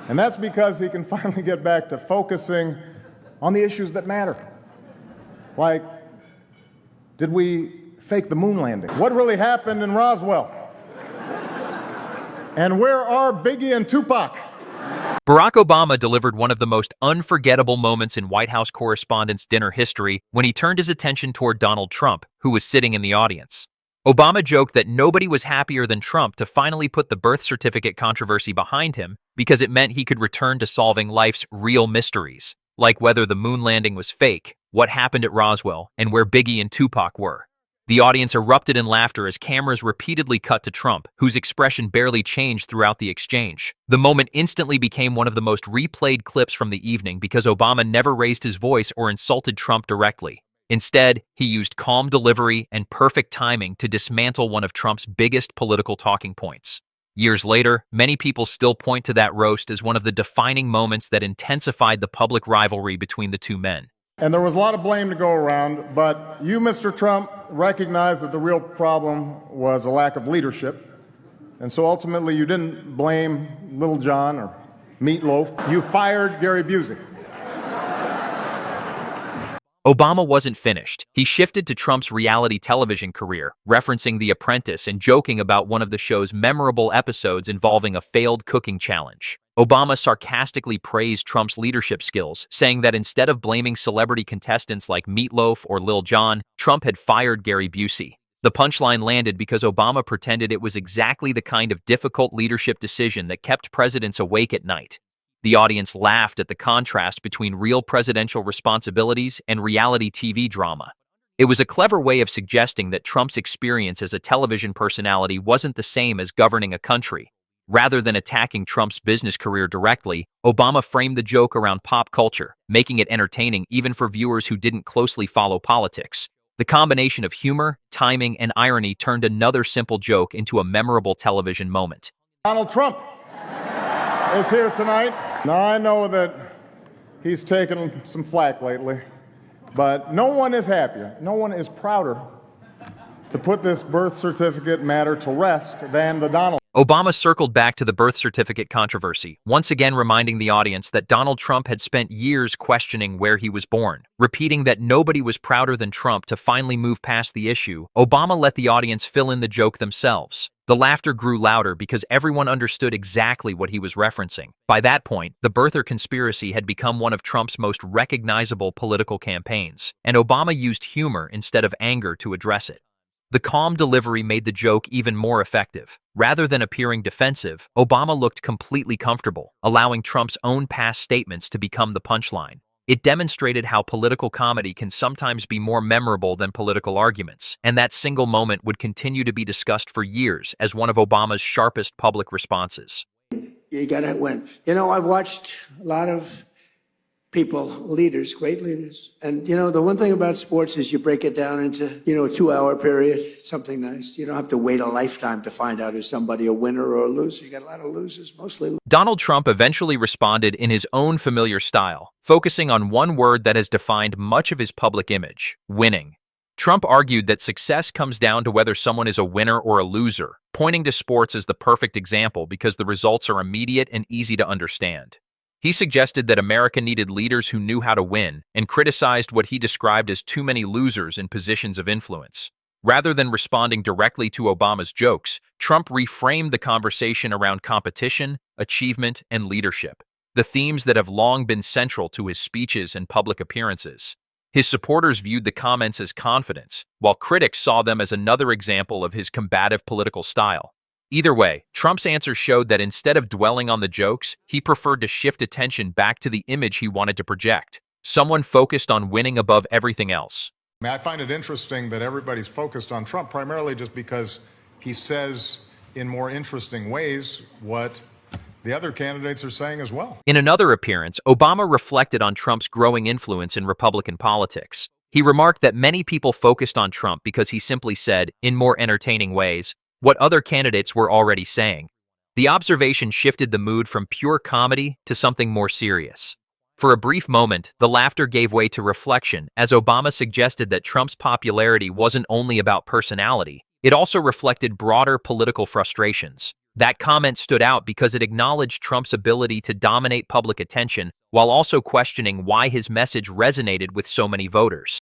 And that's because he can finally get back to focusing on the issues that matter. Like, did we fake the moon landing? What really happened in Roswell? And where are Biggie and Tupac? Barack Obama delivered one of the most unforgettable moments in White House Correspondents' Dinner history when he turned his attention toward Donald Trump, who was sitting in the audience. Obama joked that nobody was happier than Trump to finally put the birth certificate controversy behind him because it meant he could return to solving life's real mysteries, like whether the moon landing was fake, what happened at Roswell, and where Biggie and Tupac were. The audience erupted in laughter as cameras repeatedly cut to Trump, whose expression barely changed throughout the exchange. The moment instantly became one of the most replayed clips from the evening because Obama never raised his voice or insulted Trump directly. Instead, he used calm delivery and perfect timing to dismantle one of Trump's biggest political talking points. Years later, many people still point to that roast as one of the defining moments that intensified the public rivalry between the two men. And there was a lot of blame to go around, but you, Mr. Trump, recognized that the real problem was a lack of leadership. And so ultimately you didn't blame Little John or Meatloaf. You fired Gary Busey. Obama wasn't finished. He shifted to Trump's reality television career, referencing The Apprentice and joking about one of the show's memorable episodes involving a failed cooking challenge. Obama sarcastically praised Trump's leadership skills, saying that instead of blaming celebrity contestants like Meatloaf or Lil Jon, Trump had fired Gary Busey. The punchline landed because Obama pretended it was exactly the kind of difficult leadership decision that kept presidents awake at night. The audience laughed at the contrast between real presidential responsibilities and reality TV drama. It was a clever way of suggesting that Trump's experience as a television personality wasn't the same as governing a country. Rather than attacking Trump's business career directly, Obama framed the joke around pop culture, making it entertaining even for viewers who didn't closely follow politics. The combination of humor, timing, and irony turned another simple joke into a memorable television moment. Donald Trump is here tonight. Now, I know that he's taken some flack lately, but no one is happier, no one is prouder to put this birth certificate matter to rest than the Donald. Obama circled back to the birth certificate controversy, once again reminding the audience that Donald Trump had spent years questioning where he was born. Repeating that nobody was prouder than Trump to finally move past the issue, Obama let the audience fill in the joke themselves. The laughter grew louder because everyone understood exactly what he was referencing. By that point, the birther conspiracy had become one of Trump's most recognizable political campaigns, and Obama used humor instead of anger to address it. The calm delivery made the joke even more effective. Rather than appearing defensive, Obama looked completely comfortable, allowing Trump's own past statements to become the punchline. It demonstrated how political comedy can sometimes be more memorable than political arguments, and that single moment would continue to be discussed for years as one of Obama's sharpest public responses. You gotta win. You know, I've watched a lot of people, leaders, great leaders. And, you know, the one thing about sports is you break it down into, a 2-hour period, something nice. You don't have to wait a lifetime to find out is somebody a winner or a loser. You got a lot of losers, mostly. Donald Trump eventually responded in his own familiar style, focusing on one word that has defined much of his public image: winning. Trump argued that success comes down to whether someone is a winner or a loser, pointing to sports as the perfect example because the results are immediate and easy to understand. He suggested that America needed leaders who knew how to win and criticized what he described as too many losers in positions of influence. Rather than responding directly to Obama's jokes, Trump reframed the conversation around competition, achievement, and leadership, the themes that have long been central to his speeches and public appearances. His supporters viewed the comments as confidence, while critics saw them as another example of his combative political style. Either way, Trump's answer showed that instead of dwelling on the jokes, he preferred to shift attention back to the image he wanted to project, someone focused on winning above everything else. I find it interesting that everybody's focused on Trump primarily just because he says in more interesting ways what the other candidates are saying as well. In another appearance, Obama reflected on Trump's growing influence in Republican politics. He remarked that many people focused on Trump because he simply said, in more entertaining ways, what other candidates were already saying. The observation shifted the mood from pure comedy to something more serious. For a brief moment, the laughter gave way to reflection as Obama suggested that Trump's popularity wasn't only about personality, it also reflected broader political frustrations. That comment stood out because it acknowledged Trump's ability to dominate public attention while also questioning why his message resonated with so many voters.